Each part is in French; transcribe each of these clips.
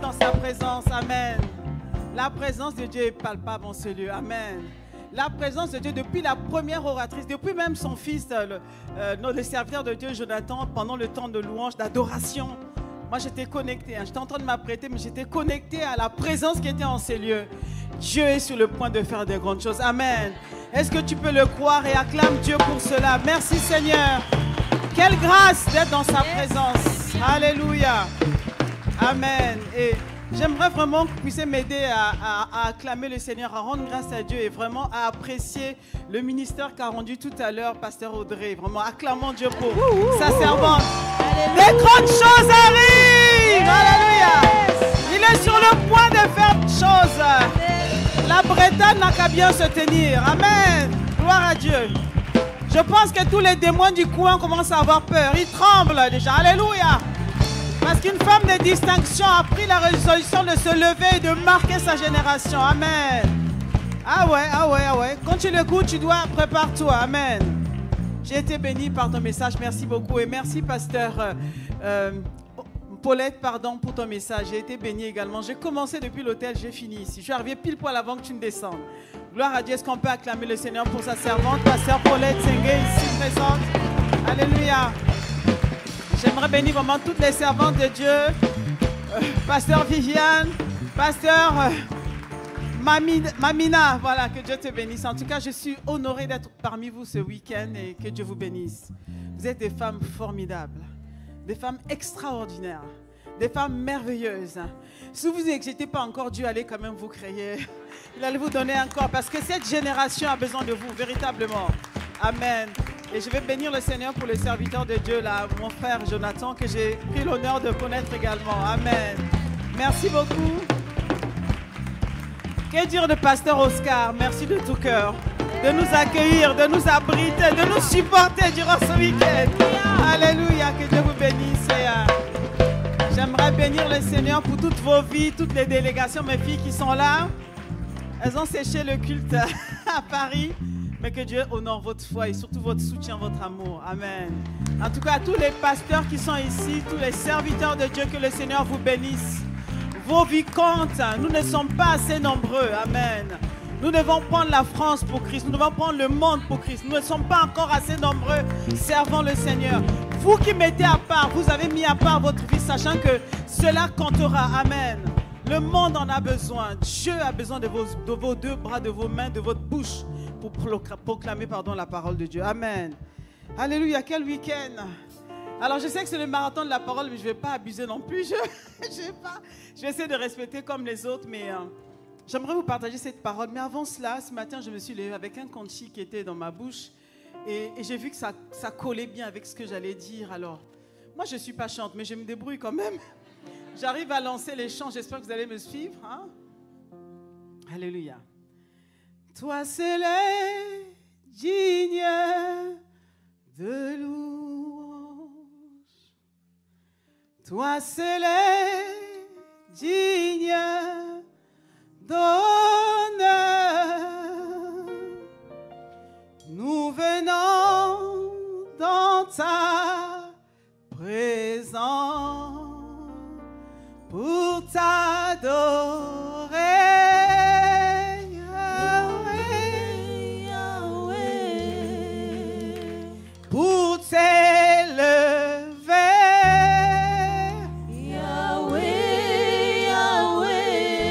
dans sa présence. Amen. La présence de Dieu est palpable en ce lieu. Amen. La présence de Dieu depuis la première oratrice, depuis même son fils, le serviteur de Dieu, Jonathan, pendant le temps de louange, d'adoration. Moi, j'étais connecté. J'étais en train de m'apprêter, mais j'étais connecté à la présence qui était en ces lieux. Dieu est sur le point de faire de grandes choses. Amen. Est-ce que tu peux le croire et acclame Dieu pour cela? Merci Seigneur. Quelle grâce d'être dans sa présence. Alléluia. Amen. Et j'aimerais vraiment que vous puissiez m'aider à acclamer le Seigneur, à rendre grâce à Dieu et vraiment à apprécier le ministère qu'a rendu tout à l'heure Pasteur Audrey. Vraiment, acclamons Dieu pour sa servante. Des grandes choses arrivent. Alléluia. Il est sur le point de faire des choses. La Bretagne n'a qu'à bien se tenir. Amen. Gloire à Dieu. Je pense que tous les démons du coin commencent à avoir peur. Ils tremblent déjà. Alléluia. Parce qu'une femme de distinction a pris la résolution de se lever et de marquer sa génération. Amen. Ah ouais. Quand tu l'écoutes, tu dois prépare-toi. Amen. J'ai été béni par ton message. Merci beaucoup. Et merci, pasteur Paulette, pardon, pour ton message. J'ai été béni également. J'ai commencé depuis l'hôtel, j'ai fini ici. Je suis arrivé pile poil avant que tu ne descendes. Gloire à Dieu. Est-ce qu'on peut acclamer le Seigneur pour sa servante, pasteur Paulette Sengue, ici présente. Alléluia. J'aimerais bénir vraiment toutes les servantes de Dieu. Pasteur Viviane, pasteur Mamina, voilà, que Dieu te bénisse. En tout cas, je suis honoré d'être parmi vous ce week-end et que Dieu vous bénisse. Vous êtes des femmes formidables, des femmes extraordinaires, des femmes merveilleuses. Si vous n'existez pas encore, Dieu allait quand même vous créer. Il allait vous donner encore parce que cette génération a besoin de vous, véritablement. Amen. Et je vais bénir le Seigneur pour le serviteur de Dieu, là, mon frère Jonathan, que j'ai pris l'honneur de connaître également. Amen. Merci beaucoup. Que dire de pasteur Oscar? Merci de tout cœur de nous accueillir, de nous abriter, de nous supporter durant ce week-end. Alléluia, que Dieu vous bénisse. J'aimerais bénir le Seigneur pour toutes vos vies, toutes les délégations, mes filles qui sont là. Elles ont séché le culte à Paris. Mais que Dieu honore votre foi et surtout votre soutien, votre amour. Amen. En tout cas, à tous les pasteurs qui sont ici, tous les serviteurs de Dieu, que le Seigneur vous bénisse. Vos vies comptent. Nous ne sommes pas assez nombreux. Amen. Nous devons prendre la France pour Christ. Nous devons prendre le monde pour Christ. Nous ne sommes pas encore assez nombreux. Servons le Seigneur. Vous qui mettez à part, vous avez mis à part votre vie, sachant que cela comptera. Amen. Le monde en a besoin. Dieu a besoin de vos deux bras, de vos mains, de votre bouche pour proclamer la parole de Dieu. Amen. Alléluia, quel week-end. Alors je sais que c'est le marathon de la parole, mais je ne vais pas abuser non plus. Je vais essayer de respecter comme les autres, mais j'aimerais vous partager cette parole. Mais avant cela, ce matin, je me suis levée avec un conchi qui était dans ma bouche et j'ai vu que ça collait bien avec ce que j'allais dire. Alors, moi je ne suis pas chante, mais je me débrouille quand même. J'arrive à lancer les chants, j'espère que vous allez me suivre. Hein? Alléluia. Toi seul est digne de louange. Toi seul est digne d'honneur. Nous venons dans ta présence pour t'adorer. Pour t'élever, Yahweh, Yahweh.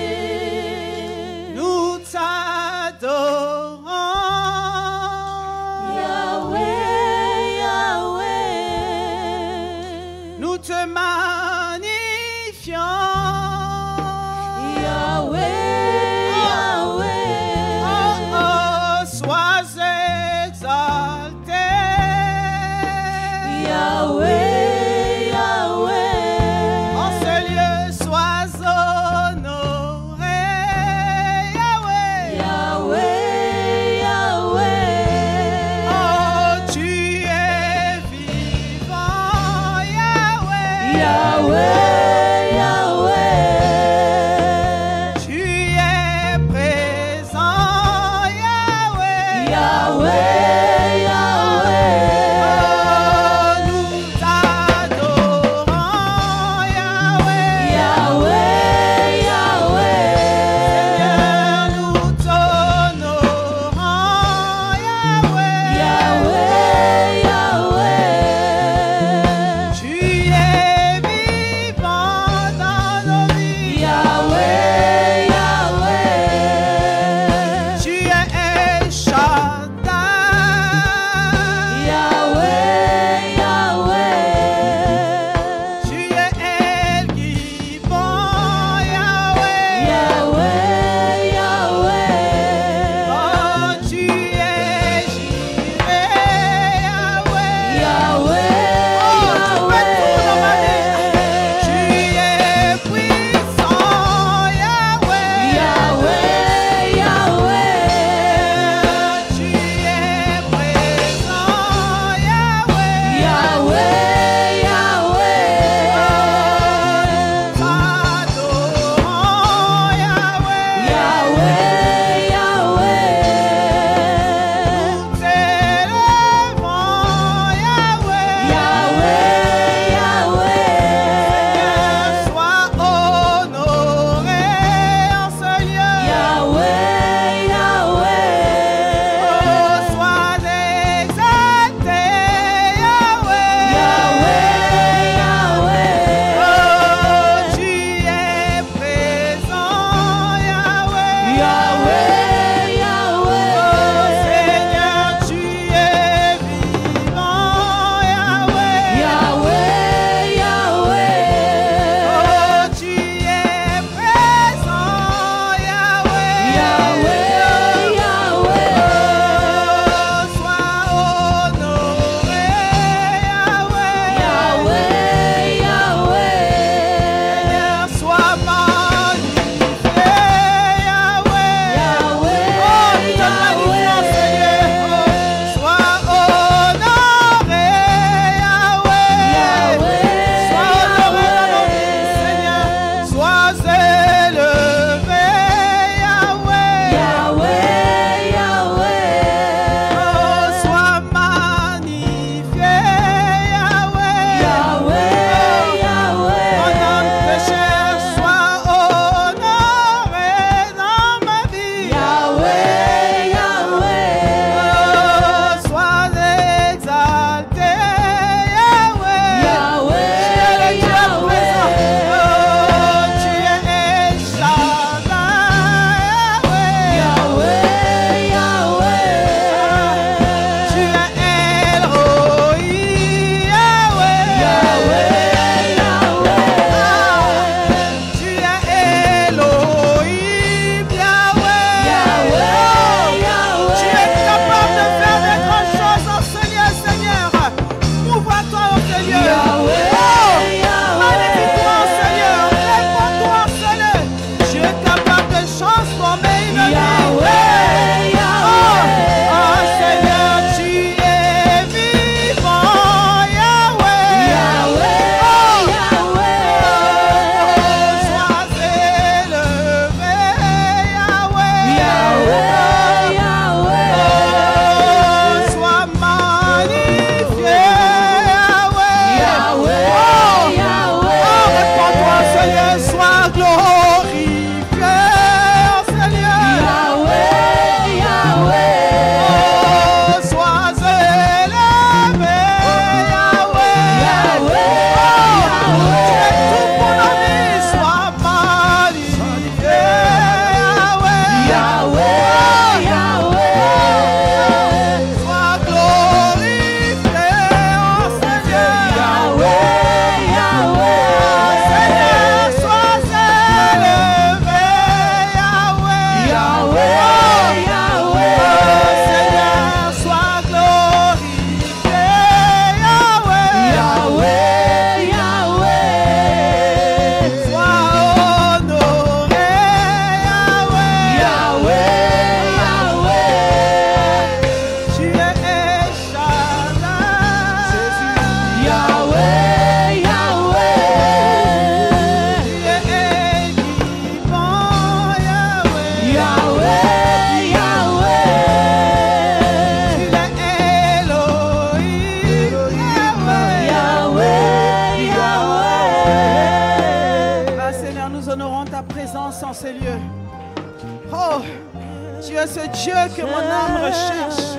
Tu es ce Dieu que mon âme recherche.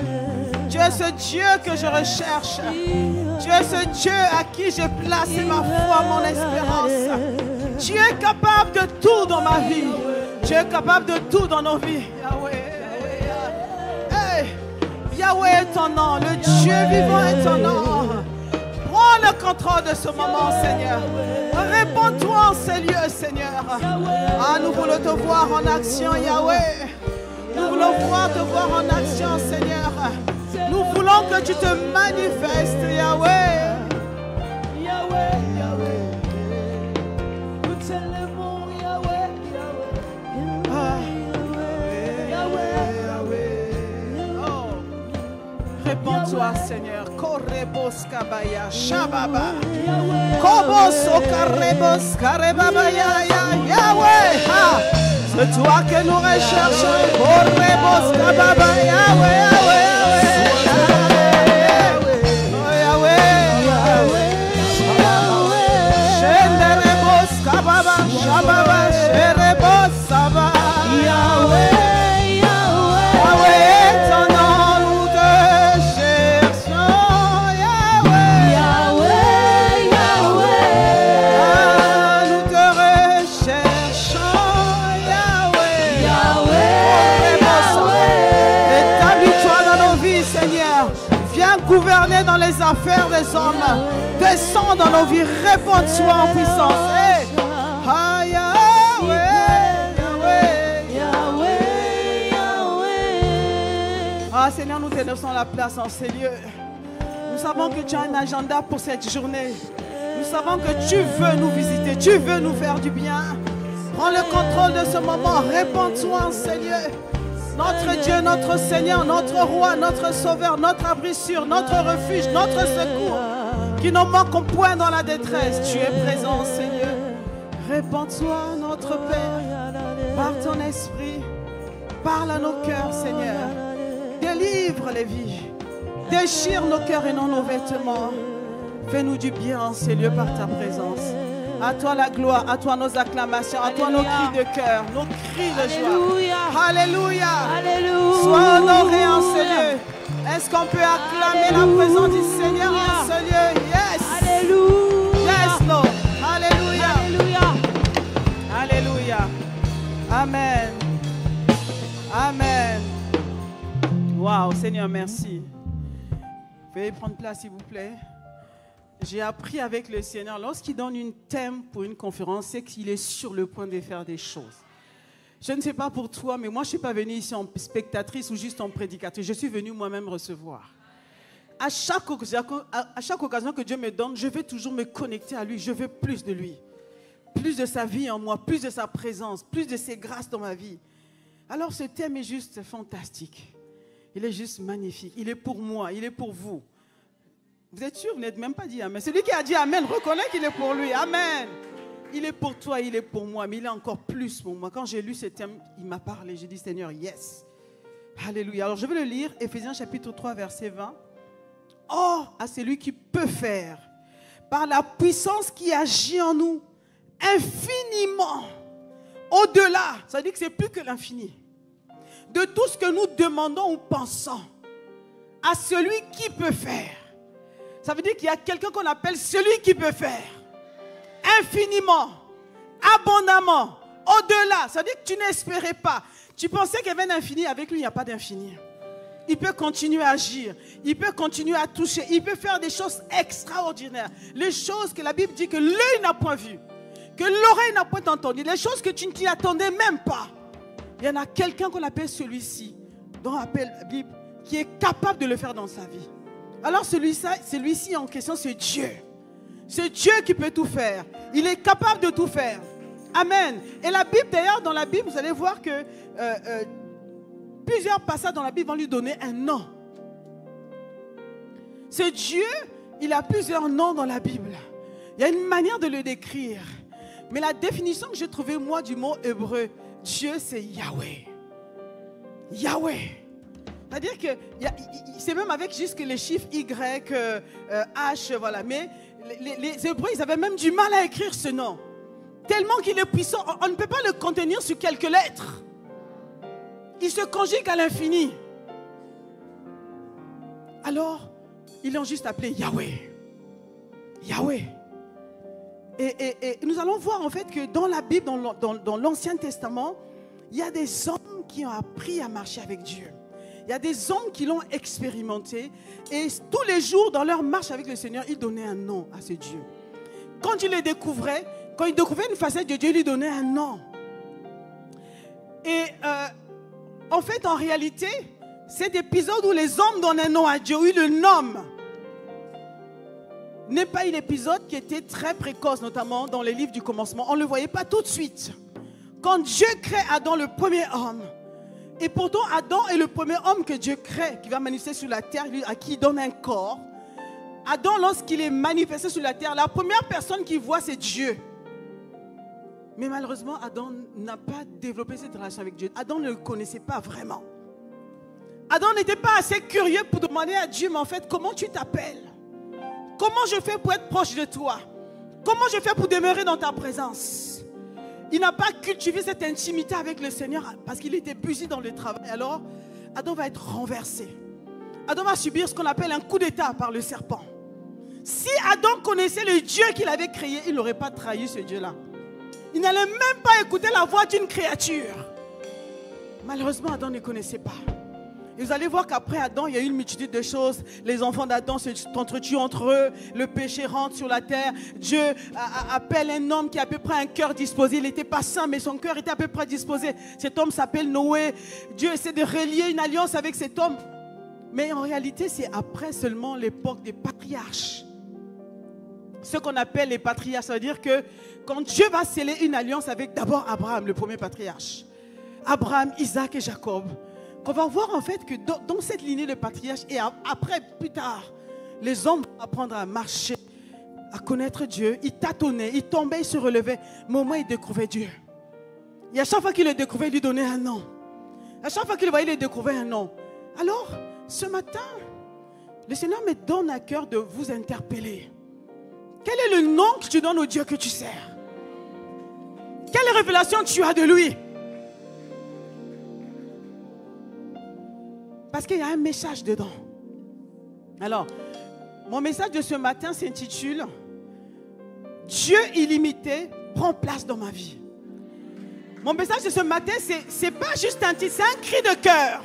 Tu es ce Dieu que je recherche. Tu es ce Dieu à qui j'ai placé ma foi, mon espérance. Tu es capable de tout dans ma vie. Tu es capable de tout dans nos vies. Yahweh, hey, Yahweh est ton nom. Le Dieu vivant est ton nom. Prends le contrôle de ce moment, Seigneur. Réponds-toi en ces lieux, Seigneur. Ah, nous voulons te voir en action, Yahweh. Nous voulons te voir en action, Seigneur. Nous voulons que tu te manifestes, Yahweh. Yahweh, Yahweh. Nous t'aimons, Yahweh, Yahweh. Ah, Yahweh, Yahweh. Oh. Réponds-toi, Seigneur. Korebos kabaya shababa. Kobos okarebos karebabaya Yahweh. C'est toi que nous recherchons. Korebos kababa Yahweh, Yahweh. Gouverner dans les affaires des hommes. Descends dans nos vies, réponds-toi en puissance. Hey. Ah, Yahweh, Yahweh, Yahweh, Yahweh. Ah, Seigneur, nous te laissons la place en ces lieux. Nous savons que tu as un agenda pour cette journée. Nous savons que tu veux nous visiter, tu veux nous faire du bien. Prends le contrôle de ce moment, réponds-toi en ces lieux. Notre Dieu, notre Seigneur, notre Roi, notre Sauveur, notre abri sûr, notre refuge, notre secours, qui ne manquons point dans la détresse. Tu es présent, Seigneur. Répands-toi, notre Père, par ton esprit. Parle à nos cœurs, Seigneur. Délivre les vies. Déchire nos cœurs et non nos vêtements. Fais-nous du bien en ces lieux par ta présence. À toi la gloire, à toi nos acclamations, à toi nos cris de cœur, nos cris de joie. Alléluia. Alléluia. Sois honoré en ce lieu. Est-ce qu'on peut acclamer la présence du Seigneur en ce lieu? Yes. Alléluia. Yes, Lord. Alléluia. Alléluia. Alléluia. Amen. Amen. Wow, Seigneur, merci. Veuillez prendre place, s'il vous plaît. J'ai appris avec le Seigneur, lorsqu'il donne une thème pour une conférence, c'est qu'il est sur le point de faire des choses. Je ne sais pas pour toi, mais moi, je ne suis pas venue ici en spectatrice ou juste en prédicatrice. Je suis venue moi-même recevoir. À chaque occasion que Dieu me donne, je vais toujours me connecter à lui. Je veux plus de lui. Plus de sa vie en moi, plus de sa présence, plus de ses grâces dans ma vie. Alors, ce thème est juste fantastique. Il est juste magnifique. Il est pour moi, il est pour vous. Vous êtes sûr, vous n'êtes même pas dit Amen. Celui qui a dit Amen reconnaît qu'il est pour lui. Amen. Il est pour toi, il est pour moi, mais il est encore plus pour moi. Quand j'ai lu ce thème, il m'a parlé. J'ai dit Seigneur, yes. Alléluia. Alors je vais le lire, Éphésiens chapitre 3, verset 20. Or, à celui qui peut faire, par la puissance qui agit en nous, infiniment, au-delà, ça veut dire que c'est plus que l'infini, de tout ce que nous demandons ou pensons, à celui qui peut faire. Ça veut dire qu'il y a quelqu'un qu'on appelle celui qui peut faire. Infiniment, abondamment, au-delà. Ça veut dire que tu n'espérais pas. Tu pensais qu'il y avait un infini, avec lui il n'y a pas d'infini. Il peut continuer à agir, il peut continuer à toucher, il peut faire des choses extraordinaires. Les choses que la Bible dit que l'œil n'a point vu, que l'oreille n'a point entendu, les choses que tu ne t'y attendais même pas. Il y en a quelqu'un qu'on appelle celui-ci, dont on appelle la Bible, qui est capable de le faire dans sa vie. Alors celui-ci en question, c'est Dieu. C'est Dieu qui peut tout faire. Il est capable de tout faire. Amen. Et la Bible, d'ailleurs, dans la Bible, vous allez voir que plusieurs passages dans la Bible vont lui donner un nom. C'est Dieu, il a plusieurs noms dans la Bible. Il y a une manière de le décrire. Mais la définition que j'ai trouvée, moi, du mot hébreu, Dieu, c'est Yahweh. Yahweh. C'est-à-dire que c'est même avec juste les chiffres Y, H, voilà. Mais les Hébreux, ils avaient même du mal à écrire ce nom. Tellement qu'il est puissant, on ne peut pas le contenir sur quelques lettres. Ils se conjuguent à l'infini. Alors, ils l'ont juste appelé Yahweh. Yahweh. Et nous allons voir en fait que dans la Bible, dans l'Ancien Testament, il y a des hommes qui ont appris à marcher avec Dieu. Il y a des hommes qui l'ont expérimenté. Et tous les jours, dans leur marche avec le Seigneur, ils donnaient un nom à ce Dieu. Quand ils le découvraient, quand ils découvraient une facette de Dieu, ils lui donnaient un nom. Et en fait, en réalité, cet épisode où les hommes donnent un nom à Dieu, où ils le nomment, n'est pas un épisode qui était très précoce, notamment dans les livres du commencement. On ne le voyait pas tout de suite. Quand Dieu crée Adam, le premier homme, et pourtant Adam est le premier homme que Dieu crée, qui va manifester sur la terre, à qui il donne un corps. Adam, lorsqu'il est manifesté sur la terre, la première personne qu'il voit, c'est Dieu. Mais malheureusement, Adam n'a pas développé cette relation avec Dieu. Adam ne le connaissait pas vraiment. Adam n'était pas assez curieux pour demander à Dieu, mais en fait, comment tu t'appelles? Comment je fais pour être proche de toi? Comment je fais pour demeurer dans ta présence? Il n'a pas cultivé cette intimité avec le Seigneur parce qu'il était busy dans le travail. Alors, Adam va être renversé. Adam va subir ce qu'on appelle un coup d'état par le serpent. Si Adam connaissait le Dieu qu'il avait créé, il n'aurait pas trahi ce Dieu-là. Il n'allait même pas écouter la voix d'une créature. Malheureusement, Adam ne connaissait pas. Et vous allez voir qu'après Adam, il y a eu une multitude de choses. Les enfants d'Adam s'entretuent entre eux. Le péché rentre sur la terre. Dieu appelle un homme qui a à peu près un cœur disposé. Il n'était pas saint, mais son cœur était à peu près disposé. Cet homme s'appelle Noé. Dieu essaie de relier une alliance avec cet homme. Mais en réalité, c'est après seulement l'époque des patriarches. Ce qu'on appelle les patriarches, ça veut dire que quand Dieu va sceller une alliance avec d'abord Abraham, le premier patriarche. Abraham, Isaac et Jacob. On va voir en fait que dans cette lignée de patriarches et après, plus tard, les hommes vont apprendre à marcher, à connaître Dieu. Ils tâtonnaient, ils tombaient, ils se relevaient. Mais au moins, ils découvraient Dieu. Et à chaque fois qu'il le découvrait, il lui donnait un nom. À chaque fois qu'il le voyait, il découvrait un nom. Alors, ce matin, le Seigneur me donne à cœur de vous interpeller. Quel est le nom que tu donnes au Dieu que tu sers? Quelle révélation tu as de lui? Parce qu'il y a un message dedans. Alors, mon message de ce matin s'intitule « Dieu illimité prend place dans ma vie ». Mon message de ce matin, c'est pas juste un titre, c'est un cri de cœur.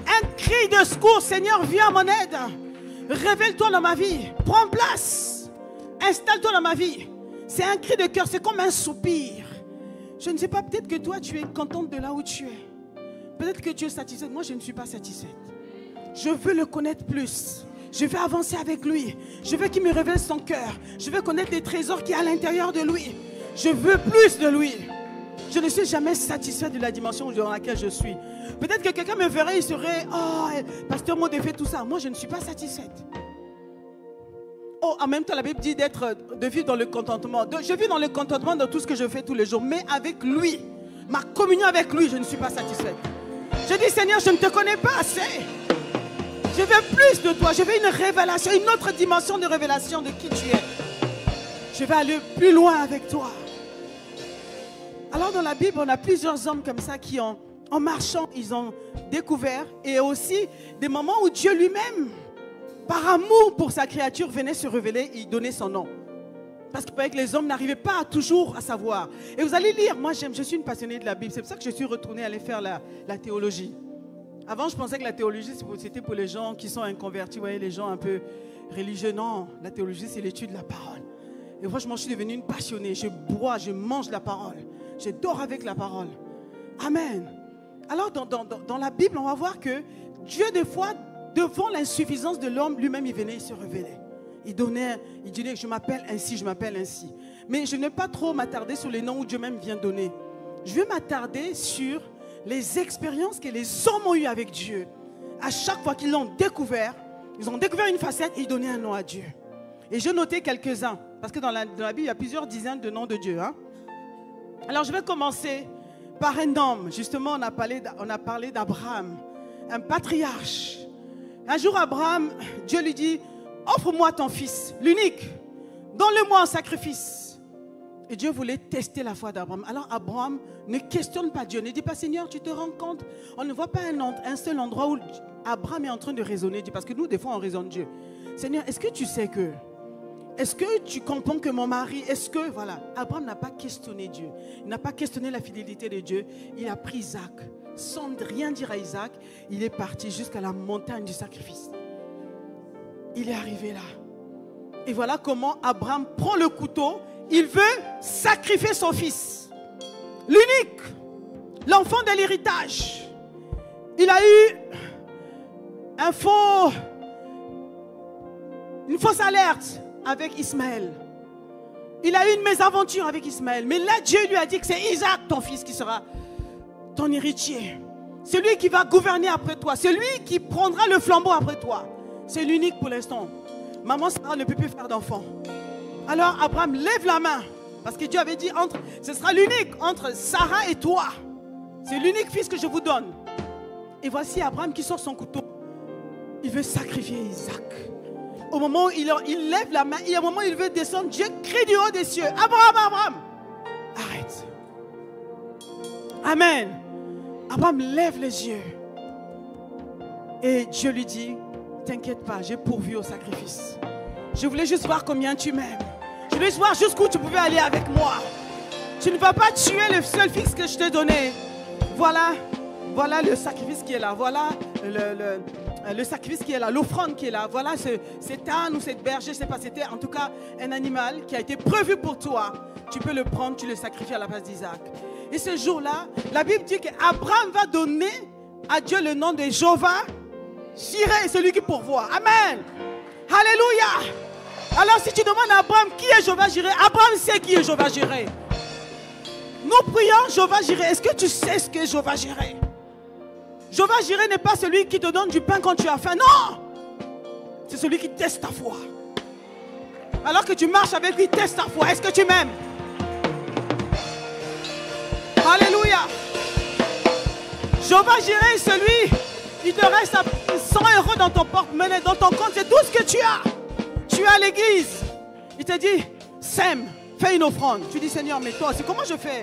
Un cri de secours. Seigneur, viens à mon aide. Révèle-toi dans ma vie. Prends place. Installe-toi dans ma vie. C'est un cri de cœur, c'est comme un soupir. Je ne sais pas, peut-être que toi, tu es contente de là où tu es. Peut-être que tu es satisfaite. Moi, je ne suis pas satisfaite. Je veux le connaître plus. Je veux avancer avec lui. Je veux qu'il me révèle son cœur. Je veux connaître les trésors qu'il y a à l'intérieur de lui. Je veux plus de lui. Je ne suis jamais satisfaite de la dimension dans laquelle je suis. Peut-être que quelqu'un me verrait, il serait « Oh, pasteur Maud fait tout ça. » Moi, je ne suis pas satisfaite. Oh, en même temps, la Bible dit de vivre dans le contentement. Je vis dans le contentement dans tout ce que je fais tous les jours. Mais avec lui, ma communion avec lui, je ne suis pas satisfaite. Je dis, Seigneur, je ne te connais pas assez. Je veux plus de toi. Je veux une révélation, une autre dimension de révélation de qui tu es. Je vais aller plus loin avec toi. Alors dans la Bible, on a plusieurs hommes comme ça qui en marchant, ils ont découvert. Et aussi des moments où Dieu lui-même, par amour pour sa créature, venait se révéler et donner son nom. Parce que les hommes n'arrivaient pas toujours à savoir. Et vous allez lire, moi je suis une passionnée de la Bible. C'est pour ça que je suis retournée aller faire la théologie. Avant, je pensais que la théologie, c'était pour les gens qui sont inconvertis. Vous voyez, les gens un peu religieux. Non, la théologie, c'est l'étude de la parole. Et franchement, je suis devenue une passionnée. Je bois, je mange la parole. Je dors avec la parole. Amen. Alors, dans la Bible, on va voir que Dieu, des fois, devant l'insuffisance de l'homme, lui-même, il venait, il se révélait. Il disait, je m'appelle ainsi, je m'appelle ainsi. Mais je ne vais pas trop m'attarder sur les noms où Dieu même vient donner. Je vais m'attarder sur les expériences que les hommes ont eues avec Dieu. À chaque fois qu'ils l'ont découvert, ils ont découvert une facette et ils donnaient un nom à Dieu. Et j'ai noté quelques-uns, parce que dans la Bible, il y a plusieurs dizaines de noms de Dieu. Hein? Alors je vais commencer par un homme. Justement, on a parlé d'Abraham, un patriarche. Un jour, Abraham, Dieu lui dit, offre-moi ton fils, l'unique, donne-le-moi en sacrifice. Et Dieu voulait tester la foi d'Abraham. Alors Abraham ne questionne pas Dieu. Ne dit pas, Seigneur, tu te rends compte? On ne voit pas un seul endroit où Abraham est en train de raisonner Dieu. Parce que nous, des fois, on raisonne Dieu. Seigneur, est-ce que tu sais que? Est-ce que tu comprends que mon mari? Est-ce que, voilà. Abraham n'a pas questionné Dieu. Il n'a pas questionné la fidélité de Dieu. Il a pris Isaac. Sans rien dire à Isaac, il est parti jusqu'à la montagne du sacrifice. Il est arrivé là. Et voilà comment Abraham prend le couteau. Il veut sacrifier son fils. L'unique. L'enfant de l'héritage. Il a eu une fausse alerte avec Ismaël. Il a eu une mésaventure avec Ismaël. Mais là, Dieu lui a dit que c'est Isaac, ton fils, qui sera ton héritier. C'est lui qui va gouverner après toi. C'est lui qui prendra le flambeau après toi. C'est l'unique pour l'instant. Maman Sarah ne peut plus faire d'enfant. Alors Abraham lève la main. Parce que Dieu avait dit, ce sera l'unique entre Sarah et toi. C'est l'unique fils que je vous donne. Et voici Abraham qui sort son couteau. Il veut sacrifier Isaac. Au moment où il lève la main, et au moment où il veut descendre, Dieu crie du haut des cieux. Abraham, Abraham, arrête. Amen. Abraham lève les yeux. Et Dieu lui dit, t'inquiète pas, j'ai pourvu au sacrifice. Je voulais juste voir combien tu m'aimes. Je voulais juste voir jusqu'où tu pouvais aller avec moi. Tu ne vas pas tuer le seul fils que je t'ai donné. Voilà le sacrifice qui est là. Voilà le sacrifice qui est là, l'offrande qui est là. Voilà cet âne ou cette berger, je ne sais pas, c'était en tout cas un animal qui a été prévu pour toi. Tu peux le prendre, tu le sacrifies à la place d'Isaac. Et ce jour-là, la Bible dit qu'Abraham va donner à Dieu le nom de Jéhovah Jireh, celui qui pourvoit. Amen. Alléluia. Alors si tu demandes à Abraham qui est Jéhovah Jireh, Abraham sait qui est Jéhovah Jireh. Nous prions Jéhovah Jireh. Est-ce que tu sais ce qu'est Jéhovah Jireh? Jéhovah Jireh n'est pas celui qui te donne du pain quand tu as faim. Non! C'est celui qui teste ta foi. Alors que tu marches avec lui, il teste ta foi. Est-ce que tu m'aimes? Alléluia! Jéhovah Jireh est celui, il te reste 100 € dans ton porte-monnaie, dans ton compte, c'est tout ce que tu as. Tu es à l'église. Il te dit, sème, fais une offrande. Tu dis, Seigneur, mais toi, c'est comment je fais?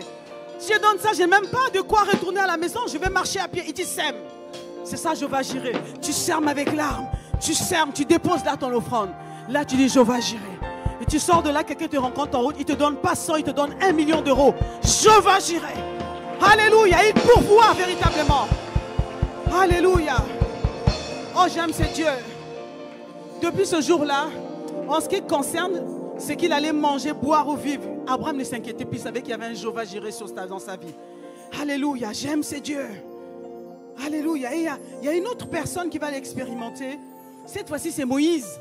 Si je donne ça, je n'ai même pas de quoi retourner à la maison. Je vais marcher à pied. Il dit sème. C'est ça, Jéhovah Jireh. Tu sèmes avec larmes. Tu sèmes, tu déposes là ton offrande. Là, tu dis Jéhovah Jireh. Et tu sors de là, quelqu'un te rencontre en route. Il ne te donne pas 100, il te donne 1 million d'euros. Jéhovah Jireh. Alléluia. Il pourvoit véritablement. Alléluia. Oh, j'aime ce Dieu. Depuis ce jour-là, en ce qui concerne ce qu'il allait manger, boire ou vivre, Abraham ne s'inquiétait plus, il savait qu'il y avait un Jéhovah Jireh dans sa vie. Alléluia, j'aime ce Dieu. Alléluia. Et il y a une autre personne qui va l'expérimenter. Cette fois-ci, c'est Moïse.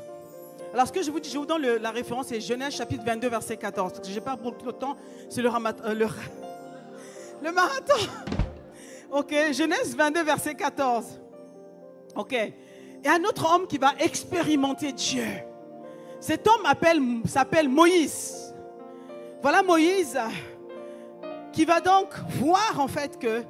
Alors, ce que je vous dis, je vous donne la référence, c'est Genèse chapitre 22, verset 14. Parce que je n'ai pas beaucoup de temps, c'est le marathon. Ok, Genèse 22, verset 14. Ok. Et un autre homme qui va expérimenter Dieu. Cet homme s'appelle Moïse. Voilà Moïse qui va donc voir en fait que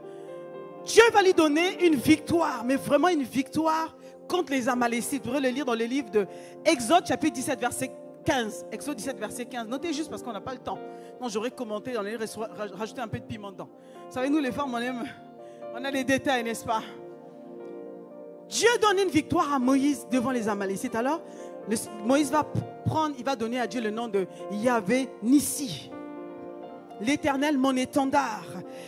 Dieu va lui donner une victoire, mais vraiment une victoire contre les Amalécites. Vous pourrez le lire dans le livre de Exode chapitre 17 verset 15. Exode 17 verset 15. Notez juste parce qu'on n'a pas le temps. Non, j'aurais commenté dans les livres, rajouté un peu de piment dedans. Vous savez, nous les femmes, on a les détails, n'est-ce pas? Dieu donne une victoire à Moïse devant les Amalécites. Alors, Moïse il va donner à Dieu le nom de Yahvé Nissi. L'Éternel, mon étendard.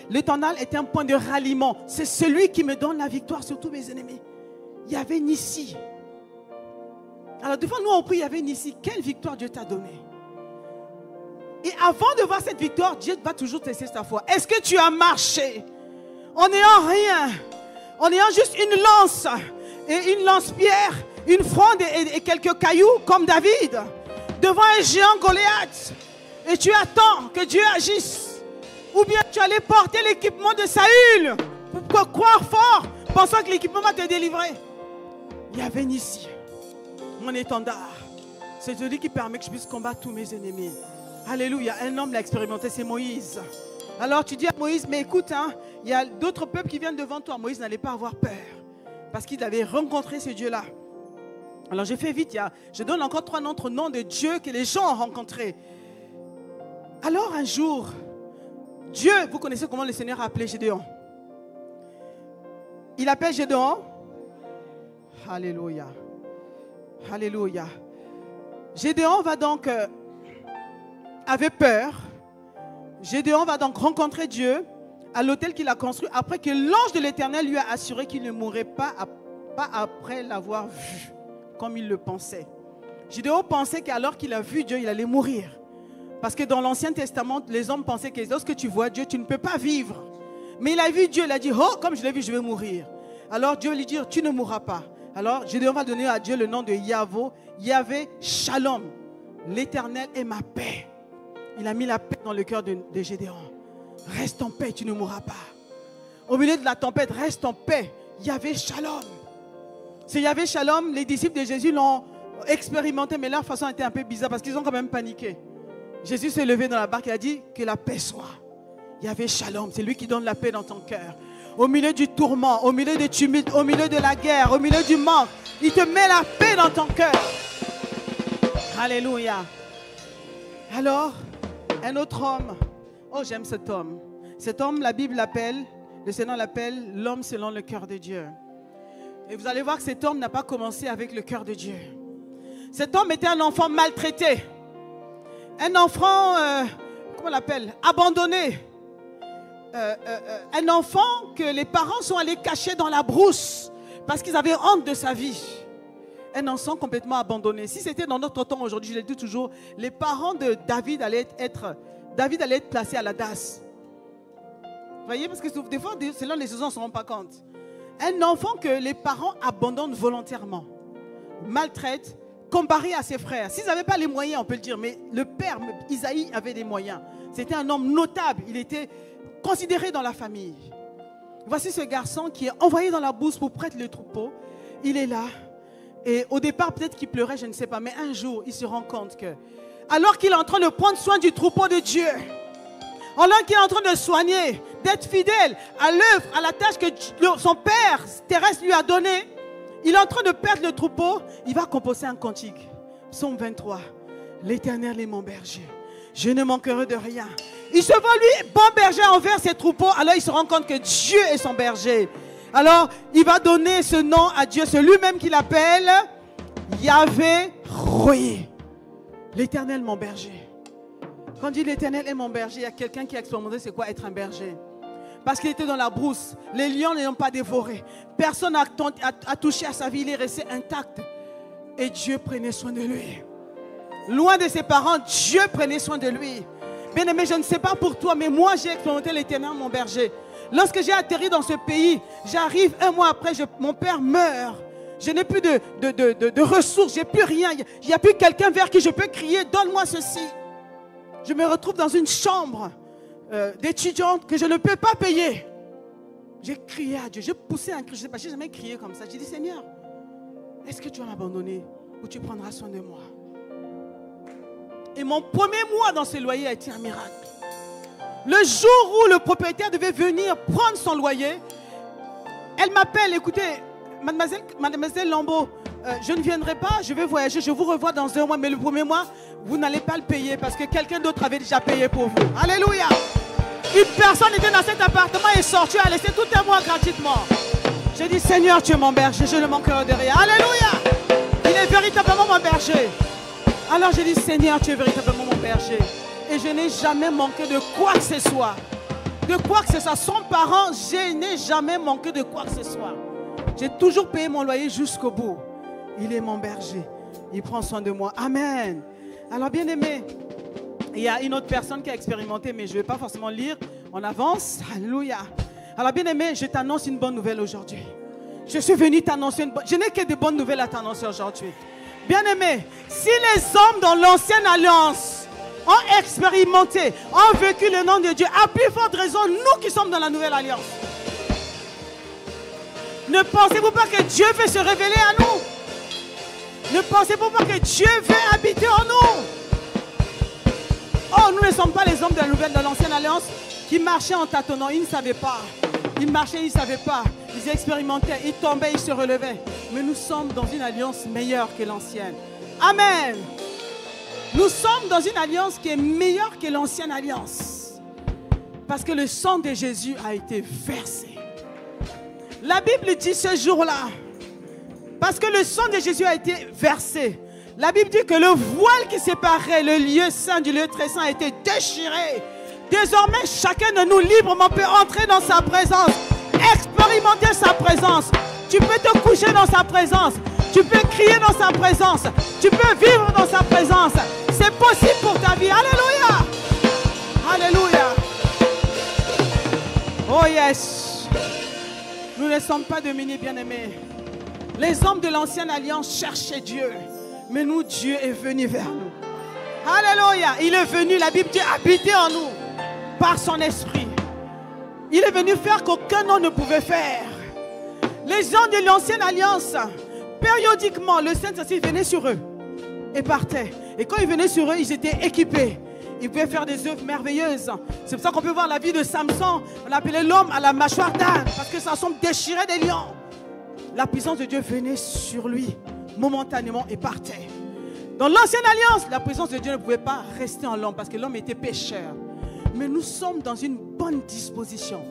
L'étendard est un point de ralliement. C'est celui qui me donne la victoire sur tous mes ennemis. Yahvé Nissi. Alors, devant nous, on prie Yahvé Nissi. Quelle victoire Dieu t'a donnée? Et avant de voir cette victoire, Dieu va toujours tester ta foi. Est-ce que tu as marché en n'ayant rien, en ayant juste une lance et une lance-pierre, une fronde et quelques cailloux comme David devant un géant Goliath, et tu attends que Dieu agisse? Ou bien tu allais porter l'équipement de Saül pour croire fort, pensant que l'équipement va te délivrer? Yahvé Nissi, mon étendard, c'est celui qui permet que je puisse combattre tous mes ennemis. Alléluia. Un homme l'a expérimenté, c'est Moïse. Alors tu dis à Moïse, mais écoute, il y a d'autres peuples qui viennent devant toi. Moïse n'allait pas avoir peur parce qu'il avait rencontré ce Dieu-là. Alors je fais vite, je donne encore 3 autres noms de Dieu que les gens ont rencontrés. Alors un jour, Dieu, vous connaissez comment le Seigneur a appelé Gédéon? Il appelle Gédéon. Alléluia. Alléluia. Gédéon va donc, avait peur. Gédéon va donc rencontrer Dieu à l'autel qu'il a construit après que l'ange de l'Éternel lui a assuré qu'il ne mourrait pas après l'avoir vu, comme il le pensait. Gédéon pensait qu'alors qu'il a vu Dieu, il allait mourir. Parce que dans l'Ancien Testament, les hommes pensaient que lorsque tu vois Dieu, tu ne peux pas vivre. Mais il a vu Dieu, il a dit, oh, comme je l'ai vu, je vais mourir. Alors Dieu lui dit, tu ne mourras pas. Alors Gédéon va donner à Dieu le nom de Yahvé Shalom. L'Éternel est ma paix. Il a mis la paix dans le cœur de Gédéon. Reste en paix, tu ne mourras pas. Au milieu de la tempête, reste en paix. Yahvé Shalom. C'est Yahvé Shalom, les disciples de Jésus l'ont expérimenté, mais leur façon était un peu bizarre parce qu'ils ont quand même paniqué. Jésus s'est levé dans la barque et a dit que la paix soit. Yahvé Shalom, c'est lui qui donne la paix dans ton cœur. Au milieu du tourment, au milieu des tumultes, au milieu de la guerre, au milieu du manque, il te met la paix dans ton cœur. Alléluia. Alors, un autre homme. Oh, j'aime cet homme. Cet homme, la Bible l'appelle, le Seigneur l'appelle l'homme selon le cœur de Dieu. Et vous allez voir que cet homme n'a pas commencé avec le cœur de Dieu. Cet homme était un enfant maltraité. Un enfant, comment on l'appelle? Abandonné. Un enfant que les parents sont allés cacher dans la brousse parce qu'ils avaient honte de sa vie. Un enfant complètement abandonné. Si c'était dans notre temps aujourd'hui, je le dis toujours, les parents de David allaient être placé à la DAS. Vous voyez, parce que des fois, selon les saisons, on ne se rend pas compte. Un enfant que les parents abandonnent volontairement, maltraitent, comparé à ses frères. S'ils n'avaient pas les moyens, on peut le dire, mais le père, Isaïe, avait des moyens. C'était un homme notable. Il était considéré dans la famille. Voici ce garçon qui est envoyé dans la bourse pour prêter le troupeau. Il est là. Et au départ, peut-être qu'il pleurait, je ne sais pas. Mais un jour, il se rend compte que, alors qu'il est en train de prendre soin du troupeau de Dieu, alors qu'il est en train de soigner, d'être fidèle à l'œuvre, à la tâche que son père terrestre lui a donnée, il est en train de perdre le troupeau. Il va composer un cantique. Psaume 23. L'Éternel est mon berger. Je ne manquerai de rien. Il se voit lui bon berger envers ses troupeaux. Alors il se rend compte que Dieu est son berger. Alors il va donner ce nom à Dieu. C'est lui-même qu'il appelle Yahvé Rohi. L'Éternel mon berger. Quand on dit l'Éternel est mon berger, il y a quelqu'un qui a expérimenté c'est quoi être un berger. Parce qu'il était dans la brousse. Les lions ne l'ont pas dévoré. Personne n'a touché à sa vie. Il est resté intact. Et Dieu prenait soin de lui. Loin de ses parents, Dieu prenait soin de lui. Bien aimé, je ne sais pas pour toi, mais moi j'ai expérimenté l'Éternel, mon berger. Lorsque j'ai atterri dans ce pays, j'arrive un mois après, mon père meurt. Je n'ai plus de ressources, je n'ai plus rien. Il n'y a plus quelqu'un vers qui je peux crier, donne-moi ceci. Je me retrouve dans une chambre d'étudiante que je ne peux pas payer. J'ai crié à Dieu, j'ai poussé un cri, je ne sais pas, je n'ai jamais crié comme ça. J'ai dit, Seigneur, est-ce que tu vas m'abandonner ou tu prendras soin de moi? Et mon premier mois dans ce loyer a été un miracle. Le jour où le propriétaire devait venir prendre son loyer, elle m'appelle, écoutez, mademoiselle Lambeau, je ne viendrai pas, je vais voyager, je vous revois dans un mois, mais le premier mois, vous n'allez pas le payer parce que quelqu'un d'autre avait déjà payé pour vous. Alléluia. Une personne était dans cet appartement et est sortie, a laissé tout un mois gratuitement. J'ai dit, Seigneur, tu es mon berger, je ne manquerai de rien. Alléluia. Il est véritablement mon berger. Alors j'ai dit, Seigneur, tu es véritablement mon berger. Et je n'ai jamais manqué de quoi que ce soit. De quoi que ce soit. Sans parents, je n'ai jamais manqué de quoi que ce soit. J'ai toujours payé mon loyer jusqu'au bout. Il est mon berger. Il prend soin de moi. Amen. Alors bien aimé, il y a une autre personne qui a expérimenté, mais je ne vais pas forcément lire. On avance. Alléluia. Alors bien aimé, je t'annonce une bonne nouvelle aujourd'hui. Je suis venu t'annoncer une bonne... Je n'ai que de bonnes nouvelles à t'annoncer aujourd'hui. Bien aimé, si les hommes dans l'ancienne alliance ont expérimenté, ont vécu le nom de Dieu, à plus forte raison, nous qui sommes dans la nouvelle alliance. Ne pensez-vous pas que Dieu veut se révéler à nous? Ne pensez-vous pas que Dieu veut habiter en nous? Oh, nous ne sommes pas les hommes de l'ancienne alliance qui marchaient en tâtonnant, ils ne savaient pas. Ils marchaient, ils ne savaient pas. Ils expérimentaient, ils tombaient, ils se relevaient. Mais nous sommes dans une alliance meilleure que l'ancienne. Amen. Nous sommes dans une alliance qui est meilleure que l'ancienne alliance. Parce que le sang de Jésus a été versé. La Bible dit ce jour-là, parce que le sang de Jésus a été versé, la Bible dit que le voile qui séparait le lieu saint du lieu très saint a été déchiré. Désormais, chacun de nous librement peut entrer dans sa présence, expérimenter sa présence. Tu peux te coucher dans sa présence, tu peux crier dans sa présence, tu peux vivre dans sa présence. C'est possible pour ta vie. Alléluia. Alléluia. Oh yes. Nous ne sommes pas dominés, bien-aimés. Les hommes de l'ancienne alliance cherchaient Dieu. Mais nous, Dieu est venu vers nous. Alléluia. Il est venu, la Bible dit, habiter en nous par son esprit. Il est venu faire qu'aucun homme ne pouvait faire. Les gens de l'ancienne alliance, périodiquement, le Saint-Esprit venait sur eux et partait. Et quand il venait sur eux, ils étaient équipés. Ils pouvaient faire des œuvres merveilleuses. C'est pour ça qu'on peut voir la vie de Samson. On appelait l'homme à la mâchoire d'âne parce que Samson déchirait des lions. La puissance de Dieu venait sur lui momentanément et partait. Dans l'ancienne alliance, la présence de Dieu ne pouvait pas rester en l'homme parce que l'homme était pécheur. Mais nous sommes dans une bonne disposition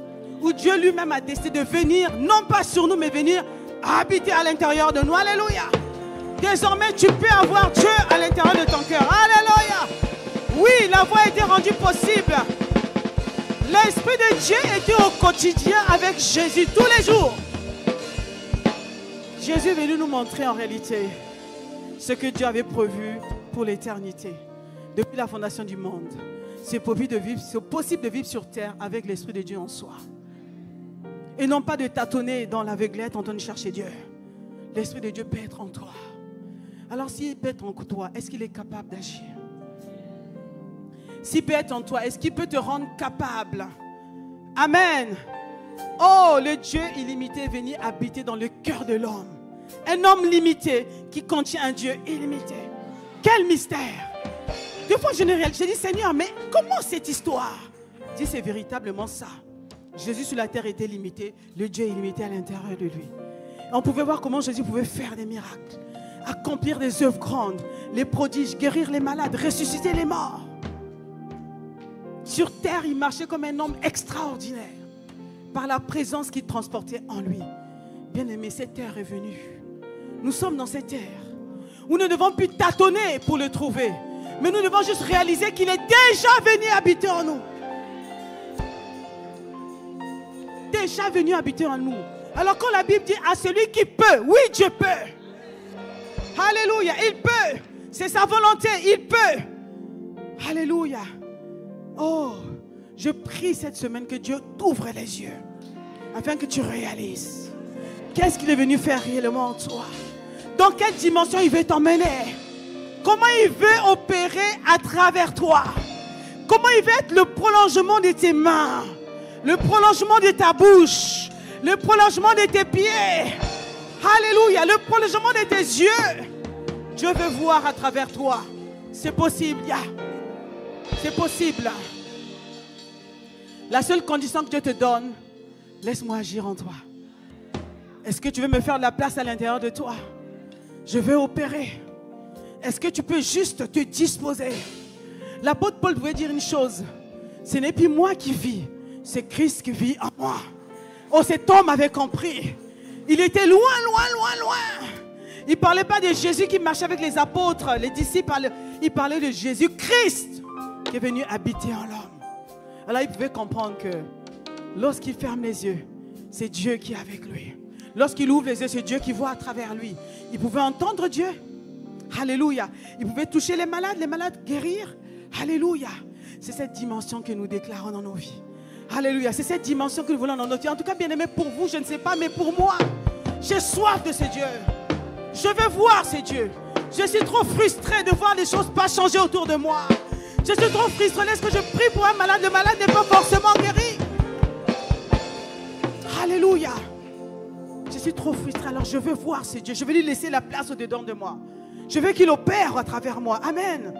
où Dieu lui-même a décidé de venir, non pas sur nous, mais venir habiter à l'intérieur de nous. Alléluia. Désormais, tu peux avoir Dieu à l'intérieur de ton cœur. Alléluia. Oui, la voie a été rendue possible. L'Esprit de Dieu était au quotidien avec Jésus tous les jours. Jésus est venu nous montrer en réalité ce que Dieu avait prévu pour l'éternité. Depuis la fondation du monde, c'est possible de vivre sur terre avec l'Esprit de Dieu en soi. Et non pas de tâtonner dans l'aveuglette en train de chercher Dieu. L'Esprit de Dieu peut être en toi. Alors s'il peut être en toi, est-ce qu'il est capable d'agir? S'il peut être en toi, est-ce qu'il peut te rendre capable? Amen. Oh, le Dieu illimité est venu habiter dans le cœur de l'homme. Un homme limité qui contient un Dieu illimité. Quel mystère! Des fois, je dis, Seigneur, mais comment cette histoire? Je dis, c'est véritablement ça. Jésus sur la terre était limité, le Dieu illimité à l'intérieur de lui. Et on pouvait voir comment Jésus pouvait faire des miracles, accomplir des œuvres grandes, les prodiges, guérir les malades, ressusciter les morts. Sur terre, il marchait comme un homme extraordinaire par la présence qu'il transportait en lui. Bien-aimé, cette terre est venue. Nous sommes dans cette terre où nous ne devons plus tâtonner pour le trouver, mais nous devons juste réaliser qu'il est déjà venu habiter en nous. Déjà venu habiter en nous. Alors quand la Bible dit à celui qui peut, oui, Dieu peut. Alléluia, il peut. C'est sa volonté, il peut. Alléluia. Oh, je prie cette semaine que Dieu t'ouvre les yeux afin que tu réalises qu'est-ce qu'il est venu faire réellement en toi. Dans quelle dimension il veut t'emmener. Comment il veut opérer à travers toi. Comment il veut être le prolongement de tes mains, le prolongement de ta bouche, le prolongement de tes pieds. Alléluia, le prolongement de tes yeux. Dieu veut voir à travers toi. C'est possible, c'est possible. La seule condition que Dieu te donne, laisse-moi agir en toi. Est-ce que tu veux me faire de la place à l'intérieur de toi? Je veux opérer. Est-ce que tu peux juste te disposer? L'apôtre Paul pouvait dire une chose. Ce n'est plus moi qui vis, c'est Christ qui vit en moi. Oh, cet homme avait compris. Il était loin, loin, loin, loin. Il ne parlait pas de Jésus qui marchait avec les apôtres, les disciples. Il parlait de Jésus-Christ qui est venu habiter en l'homme. Alors il pouvait comprendre que lorsqu'il ferme les yeux, c'est Dieu qui est avec lui. Lorsqu'il ouvre les yeux, c'est Dieu qui voit à travers lui. Il pouvait entendre Dieu. Alléluia. Il pouvait toucher les malades guérir. Alléluia. C'est cette dimension que nous déclarons dans nos vies. Alléluia. C'est cette dimension que nous voulons dans notre vie. En tout cas, bien aimé, pour vous, je ne sais pas, mais pour moi, j'ai soif de ce Dieu. Je veux voir ce Dieu. Je suis trop frustré de voir les choses pas changer autour de moi. Je suis trop frustré. Est-ce que je prie pour un malade? Le malade n'est pas forcément guéri. Alléluia. Je suis trop frustré. Alors je veux voir ce Dieu. Je veux lui laisser la place au-dedans de moi. Je veux qu'il opère à travers moi. Amen.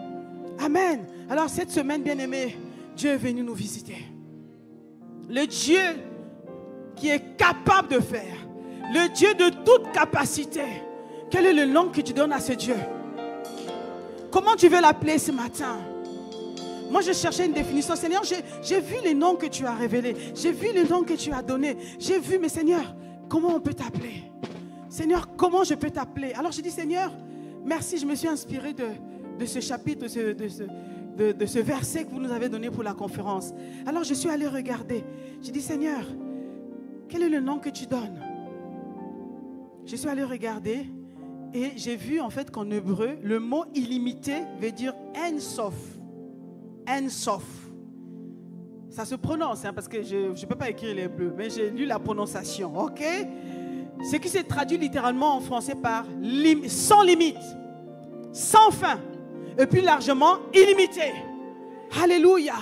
Amen. Alors cette semaine, bien-aimé, Dieu est venu nous visiter. Le Dieu qui est capable de faire. Le Dieu de toute capacité. Quel est le nom que tu donnes à ce Dieu? Comment tu veux l'appeler ce matin? Moi, je cherchais une définition. Seigneur, j'ai vu les noms que tu as révélés. J'ai vu les noms que tu as donnés. J'ai vu, mais Seigneur, comment on peut t'appeler? Seigneur, comment je peux t'appeler? Alors, j'ai dit, Seigneur, merci, je me suis inspiré de ce chapitre, de ce verset que vous nous avez donné pour la conférence. Alors, je suis allé regarder. J'ai dit, Seigneur, quel est le nom que tu donnes? Je suis allé regarder et j'ai vu en fait qu'en hébreu, le mot illimité veut dire En Sof. En Sof. Ça se prononce, hein, parce que je ne peux pas écrire l'hébreu, mais j'ai lu la prononciation, ok? Ce qui s'est traduit littéralement en français par sans limite, sans fin, et puis largement illimité. Alléluia.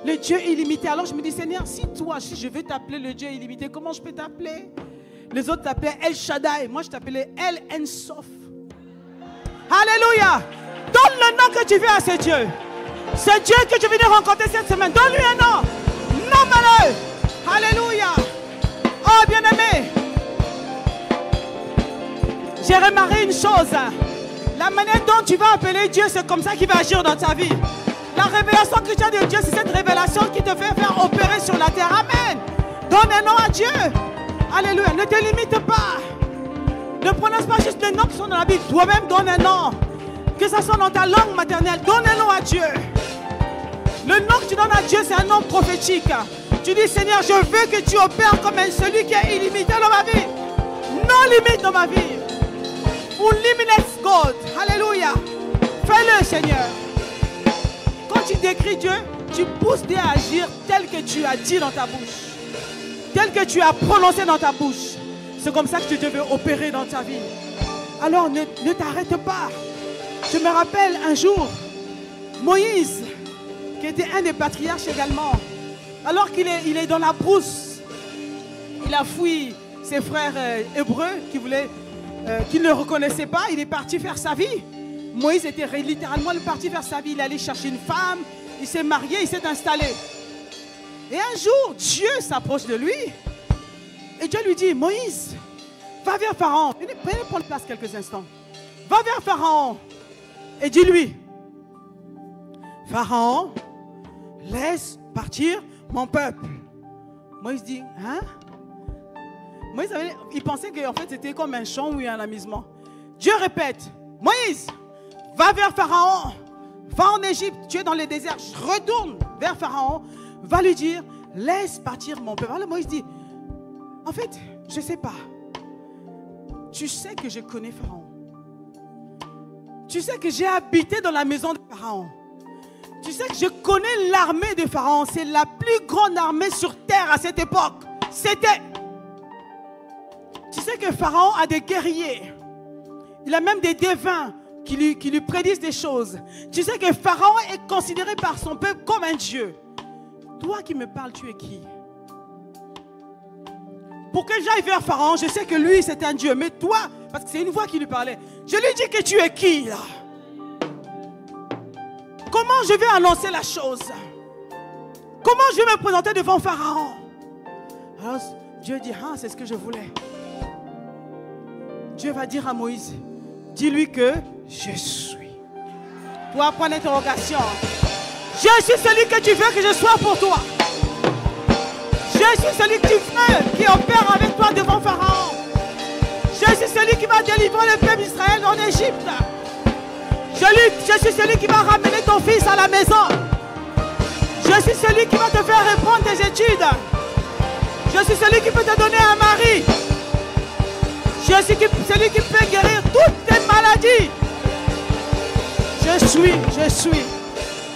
Le Dieu illimité. Alors je me dis, Seigneur, si je veux t'appeler le Dieu illimité, comment je peux t'appeler? Les autres t'appelaient El Shaddai, moi je t'appelais El En Sof. Alléluia. Donne le nom que tu veux à ce Dieu. Ce Dieu que tu viens de rencontrer cette semaine, donne-lui un nom. Nomme-le. Alléluia. Oh bien-aimé, j'ai remarqué une chose. La manière dont tu vas appeler Dieu, c'est comme ça qu'il va agir dans ta vie. La révélation que tu as de Dieu, c'est cette révélation qui te fait faire opérer sur la terre. Amen. Donne un nom à Dieu. Alléluia. Ne te limite pas. Ne prononce pas juste les noms qui sont dans la Bible. Toi-même, donne un nom. Que ça soit dans ta langue maternelle, donne un nom à Dieu. Le nom que tu donnes à Dieu, c'est un nom prophétique. Tu dis, Seigneur, je veux que tu opères comme celui qui est illimité dans ma vie. Non limite dans ma vie. Ou limitless God. Alléluia. Fais-le, Seigneur. Quand tu décris Dieu, tu pousses Dieu à agir tel que tu as dit dans ta bouche. Tel que tu as prononcé dans ta bouche. C'est comme ça que Dieu veut opérer dans ta vie. Alors ne t'arrête pas. Je me rappelle un jour, Moïse, qui était un des patriarches également, alors qu'il est dans la brousse, il a fui ses frères hébreux qui ne le reconnaissaient pas, il est parti faire sa vie. Moïse était littéralement parti faire sa vie, il est allé chercher une femme, il s'est marié, il s'est installé. Et un jour, Dieu s'approche de lui et Dieu lui dit, Moïse, va vers Pharaon. Venez prendre place quelques instants. Va vers Pharaon et dis-lui, Pharaon, laisse partir mon peuple. Moïse dit, hein? Moïse il pensait que en fait, c'était comme un chant ou un amusement. Dieu répète, Moïse, va vers Pharaon. Va en Égypte, tu es dans le désert. Retourne vers Pharaon. Va lui dire, laisse partir mon peuple. Alors Moïse dit, en fait, je ne sais pas. Tu sais que je connais Pharaon. Tu sais que j'ai habité dans la maison de Pharaon. Tu sais que je connais l'armée de Pharaon. C'est la plus grande armée sur terre à cette époque. C'était. Tu sais que Pharaon a des guerriers. Il a même des devins qui lui prédisent des choses. Tu sais que Pharaon est considéré par son peuple comme un dieu. Toi qui me parles, tu es qui? Pour que j'aille vers Pharaon, je sais que lui c'est un dieu. Mais toi, parce que c'est une voix qui lui parlait, je lui dis que tu es qui là? Comment je vais annoncer la chose? Comment je vais me présenter devant Pharaon? Alors Dieu dit, ah, c'est ce que je voulais. Dieu va dire à Moïse, dis-lui que je suis. Toi, point d'interrogation. Je suis celui que tu veux que je sois pour toi. Je suis celui que tu veux qui opère avec toi devant Pharaon. Je suis celui qui va délivrer le peuple d'Israël en Égypte. Je suis celui qui va ramener ton fils à la maison. Je suis celui qui va te faire reprendre tes études. Je suis celui qui peut te donner un mari. Je suis celui qui peut guérir toutes tes maladies. Je suis.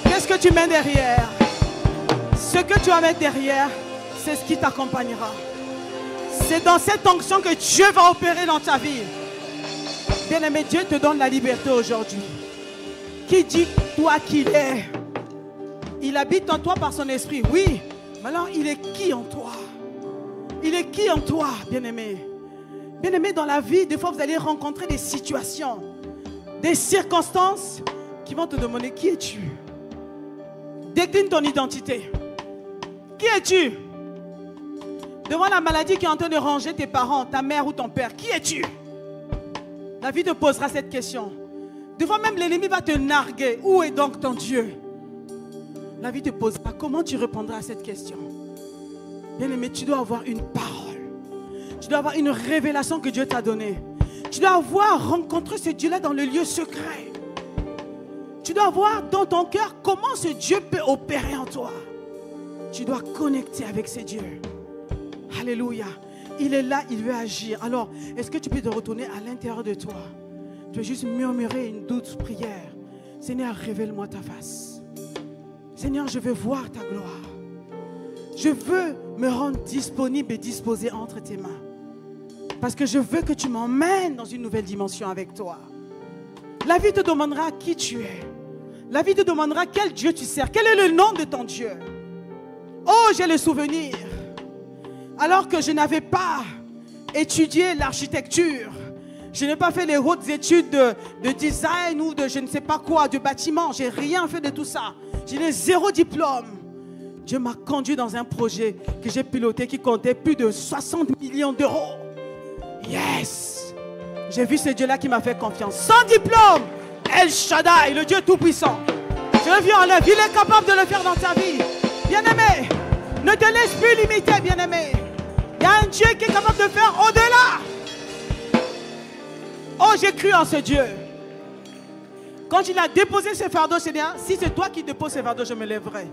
Qu'est-ce que tu mets derrière? Ce que tu vas mettre derrière, c'est ce qui t'accompagnera. C'est dans cette onction que Dieu va opérer dans ta vie. Bien-aimé, Dieu te donne la liberté aujourd'hui. Qui dit toi qu'il est? Il habite en toi par son esprit, oui. Mais alors, il est qui en toi? Il est qui en toi, bien-aimé? Bien-aimé, dans la vie, des fois, vous allez rencontrer des situations, des circonstances qui vont te demander qui es-tu? Décline ton identité. Qui es-tu? Devant la maladie qui est en train de ranger tes parents, ta mère ou ton père, qui es-tu? La vie te posera cette question. Des fois même l'ennemi va te narguer. Où est donc ton Dieu? La vie te posera. Comment tu répondras à cette question? Bien-aimé, tu dois avoir une parole. Tu dois avoir une révélation que Dieu t'a donnée. Tu dois avoir rencontré ce Dieu-là dans le lieu secret. Tu dois voir dans ton cœur comment ce Dieu peut opérer en toi. Tu dois connecter avec ce Dieu. Alléluia. Il est là, il veut agir. Alors, est-ce que tu peux te retourner à l'intérieur de toi? Tu veux juste murmurer une douce prière. Seigneur, révèle-moi ta face. Seigneur, je veux voir ta gloire. Je veux me rendre disponible et disposé entre tes mains. Parce que je veux que tu m'emmènes dans une nouvelle dimension avec toi. La vie te demandera qui tu es. La vie te demandera quel Dieu tu sers. Quel est le nom de ton Dieu? Oh, j'ai le souvenir. Alors que je n'avais pas étudié l'architecture, je n'ai pas fait les hautes études de design ou de je ne sais pas quoi, de bâtiment. Je n'ai rien fait de tout ça. J'ai 0 diplôme. Dieu m'a conduit dans un projet que j'ai piloté qui comptait plus de 60 millions d'euros. Yes! J'ai vu ce Dieu-là qui m'a fait confiance. Sans diplôme, El Shaddai, le Dieu tout-puissant. Je viens en œuvre. Il est capable de le faire dans ta vie. Bien-aimé, ne te laisse plus limiter, bien-aimé. Il y a un Dieu qui est capable de faire au-delà. Oh, j'ai cru en ce Dieu. Quand il a déposé ce fardeau, je dis, si c'est toi qui déposes ce fardeau, je me lèverai.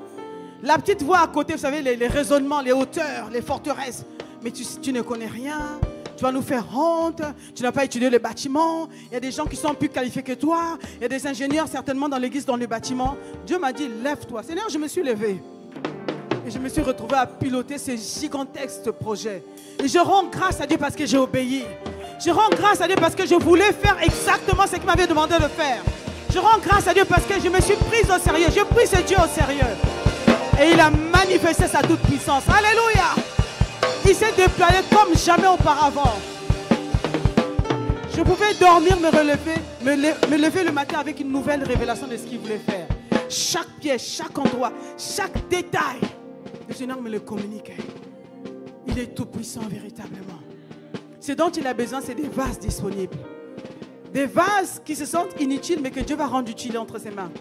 La petite voix à côté, vous savez, les raisonnements, les hauteurs, les forteresses. Mais tu ne connais rien. Tu vas nous faire honte. Tu n'as pas étudié le bâtiment. Il y a des gens qui sont plus qualifiés que toi. Il y a des ingénieurs certainement dans l'église, dans le bâtiment. Dieu m'a dit, lève-toi. Seigneur, je me suis levé. Et je me suis retrouvé à piloter ce gigantesque projet. Et je rends grâce à Dieu parce que j'ai obéi. Je rends grâce à Dieu parce que je voulais faire exactement ce qu'il m'avait demandé de faire. Je rends grâce à Dieu parce que je me suis prise au sérieux. J'ai pris ce Dieu au sérieux. Et il a manifesté sa toute puissance. Alléluia. Il s'est déployé comme jamais auparavant. Je pouvais dormir, me lever le matin avec une nouvelle révélation de ce qu'il voulait faire. Chaque pièce, chaque endroit, chaque détail, le Seigneur me le communiquait. Il est tout puissant véritablement. Ce dont il a besoin, c'est des vases disponibles. Des vases qui se sentent inutiles, mais que Dieu va rendre utiles entre ses mains.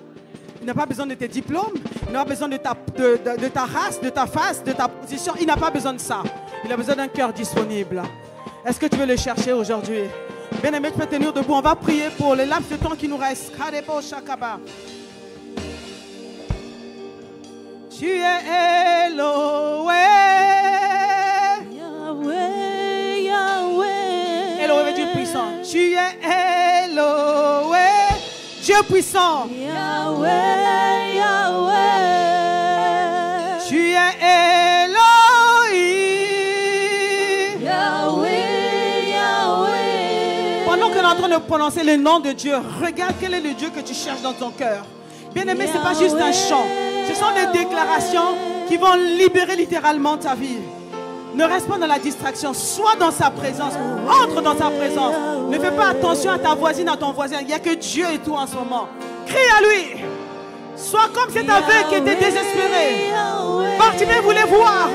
Il n'a pas besoin de tes diplômes, il n'a pas besoin de ta race, de ta face, de ta position. Il n'a pas besoin de ça. Il a besoin d'un cœur disponible. Est-ce que tu veux le chercher aujourd'hui? Bien-aimé, tu peux tenir debout. On va prier pour les laps de temps qui nous restent. Tu es Elohé. Yahweh, Yahweh. Elohé veut dire puissant. Tu es Elohé. Dieu puissant. Yahweh, Yahweh. Tu es Elohim. Yahweh, Yahweh. Pendant qu'on est en train de prononcer le nom de Dieu, regarde quel est le Dieu que tu cherches dans ton cœur. Bien-aimé, ce n'est pas juste un chant. Ce sont des déclarations qui vont libérer littéralement ta vie. Ne reste pas dans la distraction. Sois dans sa présence. Entre dans sa présence. Ne fais pas attention à ta voisine, à ton voisin. Il n'y a que Dieu et toi en ce moment. Crie à lui. Sois comme cet aveugle qui était désespéré. Bartimée voulait voir.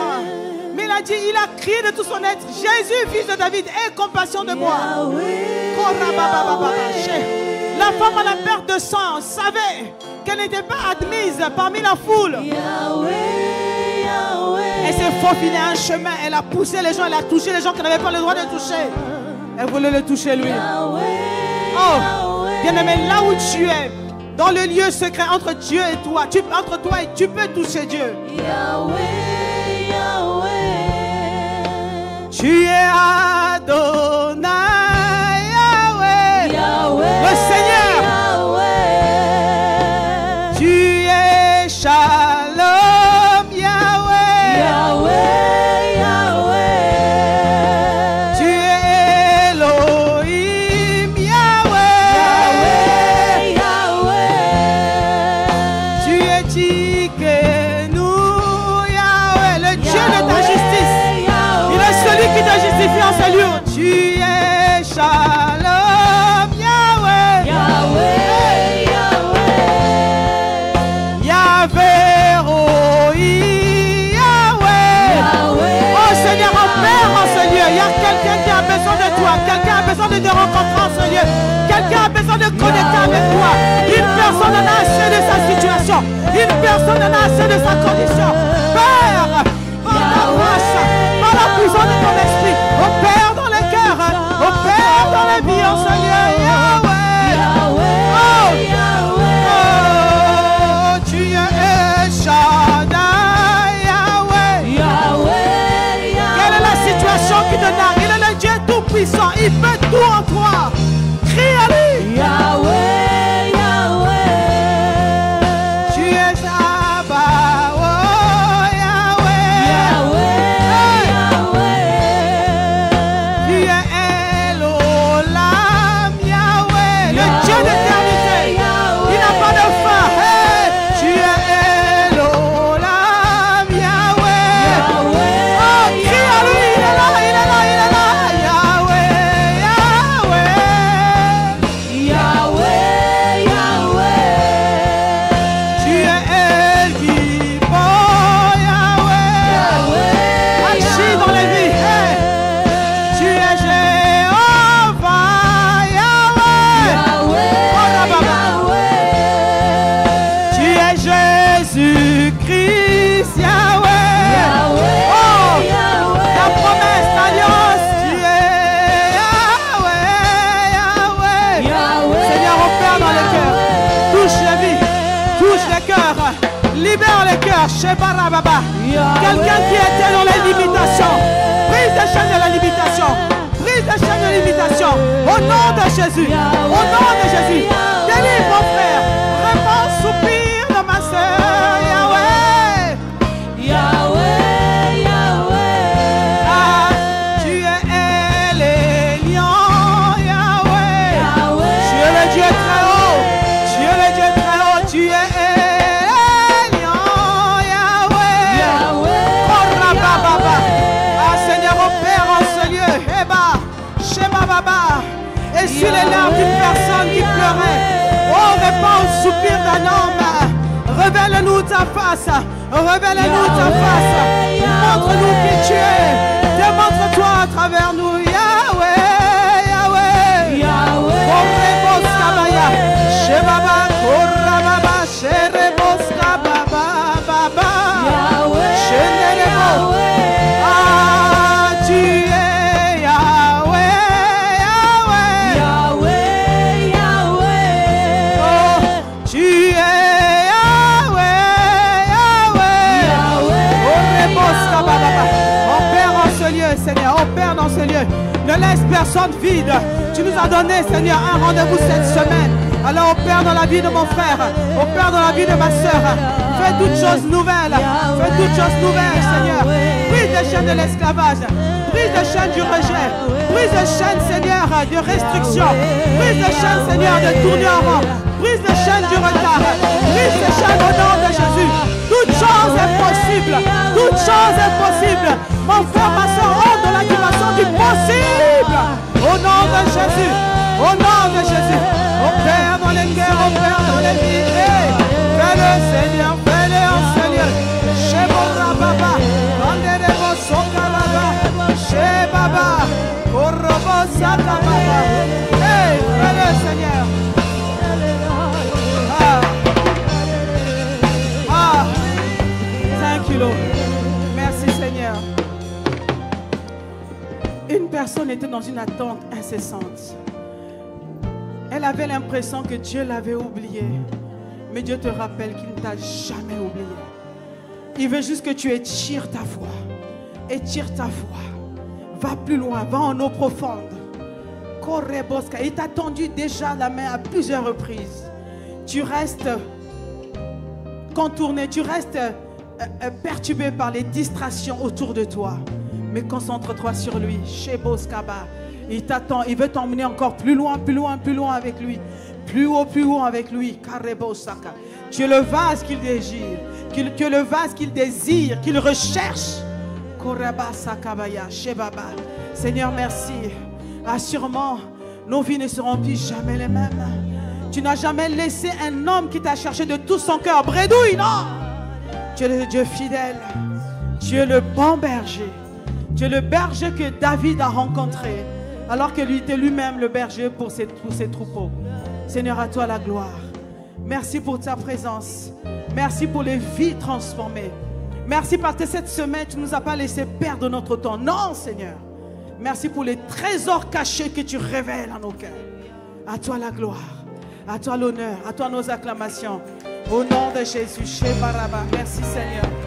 Mais il a dit, il a crié de tout son être. Jésus, fils de David, aie compassion de moi. La femme à la perte de sang savait qu'elle n'était pas admise parmi la foule. Elle s'est faufilée un chemin. Elle a poussé les gens. Elle a touché les gens qui n'avaient pas le droit de toucher. Elle voulait le toucher lui. Oh, bien-aimé, là où tu es, dans le lieu secret entre Dieu et toi, entre toi et tu peux toucher Dieu. Tu es Adonai, Yahweh, le Seigneur. Tu es Shalom, Yahweh. Tu es Elohim, Yahweh. Tu es Tikenu, Yahweh, le Dieu de ta justice. Il est celui qui t'a justifié en celui personne est connectée avec toi. Une personne en a assez de sa situation. Une personne en a assez de sa condition. Père, par ta grâce, par la puissance de ton esprit, opère dans les cœurs, opère dans les vies en Seigneur. Tu es Shaddai, Yahweh. Quelle est la situation qui te nargue? Il est le Dieu tout-puissant. Il fait tout en toi. Crie à lui. Yahweh, Yahweh. Tu es Shabbat, oh Yahweh. Yahweh, Yahweh. Tu es Elohim, Yahweh. Le Dieu d'éternité. Il n'a pas de fin. Hey, tu es Elohim, Yahweh. Oh, crie à lui. Il est là, il est là, il est là. Yahweh, Yahweh. Yahweh, Yahweh. Tu es El Gibor, Yahweh. Agis dans les vies. Hey. Tu es Jéhovah, Yahweh. Tu es Jésus-Christ, Yahweh. Oh, la promesse, l'alliance. Tu es Yahweh, Yahweh. Seigneur, opère dans les cœurs. Touche les vies, touche les cœurs. Libère les cœurs. Shebarababa. Quelqu'un qui était dans les limitations. Brise les chaînes de la limitation. Brise les chaînes de limitation. Au nom de Jésus. Au nom de Jésus. Délivre mon frère. Réponds, soupir de ma soeur. Yahweh. Yahweh, Yahweh. Ah, tu es Elion, Yahweh. Tu es le Dieu très haut. Tu es le Dieu très haut. Tu es Elion, Yahweh. Oh, rabababa. Ah, Seigneur, opère en ce lieu. Eba, Shema Baba. Et sur les larmes d'une personne qui pleurait. Oh, réponds au soupir d'un homme. Révèle-nous ta face. Révèle-nous ta face. Montre-nous qui tu es. Démontre-toi à travers nous. Yahweh, Yahweh. Korrebos kabaya. Shebaba, korababa, sherebos kababa, baba. Shenelebo. Ah, tu es Yahweh, Yahweh. Oh, tu es Yahweh, Yahweh. Korrebos kababa. Opère en ce lieu, Seigneur. Opère dans ce lieu. Ne laisse personne vide. Tu nous as donné, Seigneur, un rendez-vous cette semaine. Alors opère dans la vie de mon frère. Opère dans la vie de ma soeur. Fais toutes choses nouvelles. Fais toutes choses nouvelles, Seigneur. Brise les chaînes de l'esclavage. Brise les chaînes du rejet. Brise les chaînes, Seigneur, de restriction. Brise les chaînes, Seigneur, de tourner en rond. Brise les chaînes du retard. Brise les chaînes au nom de Jésus. Toute chose est possible. Toute chose est possible. Mon frère, ma soeur, entre dans la dimension du possible. Au nom de Jésus. Au nom de Jésus. Opère dans les cœurs, opère dans les vies. Hey, fais-le, Seigneur, fais-le en Seigneur. Shebora Baba, Anderebo Sokaraba, Shebaba, Korobo Sakababa. Hey, fais-le, Seigneur. Thank you, Lord. Merci, Seigneur. Une personne était dans une attente incessante. Elle avait l'impression que Dieu l'avait oublié. Mais Dieu te rappelle qu'il ne t'a jamais oublié. Il veut juste que tu étires ta foi. Étire ta foi. Va plus loin, va en eau profonde. Korebosca. Il t'a tendu déjà la main à plusieurs reprises. Tu restes contourné, tu restes perturbé par les distractions autour de toi. Mais concentre-toi sur lui. Sheboskaba. Il t'attend, il veut t'emmener encore plus loin, plus loin, plus loin avec lui. Plus haut avec lui. Karebosaka. Tu es le vase qu'il désire, tu es le vase qu'il désire, qu'il recherche. Korabasakabaya, Shebaba. Seigneur, merci. Assurément, nos vies ne seront plus jamais les mêmes. Tu n'as jamais laissé un homme qui t'a cherché de tout son cœur. Bredouille, non. Tu es le Dieu fidèle. Tu es le bon berger. Tu es le berger que David a rencontré. alors qu'il était lui-même le berger pour ses troupeaux. Seigneur, à toi la gloire. Merci pour ta présence. Merci pour les vies transformées. Merci parce que cette semaine, tu ne nous as pas laissé perdre notre temps. Non, Seigneur. Merci pour les trésors cachés que tu révèles en nos cœurs. À toi la gloire. À toi l'honneur. À toi nos acclamations. Au nom de Jésus. Merci, Seigneur.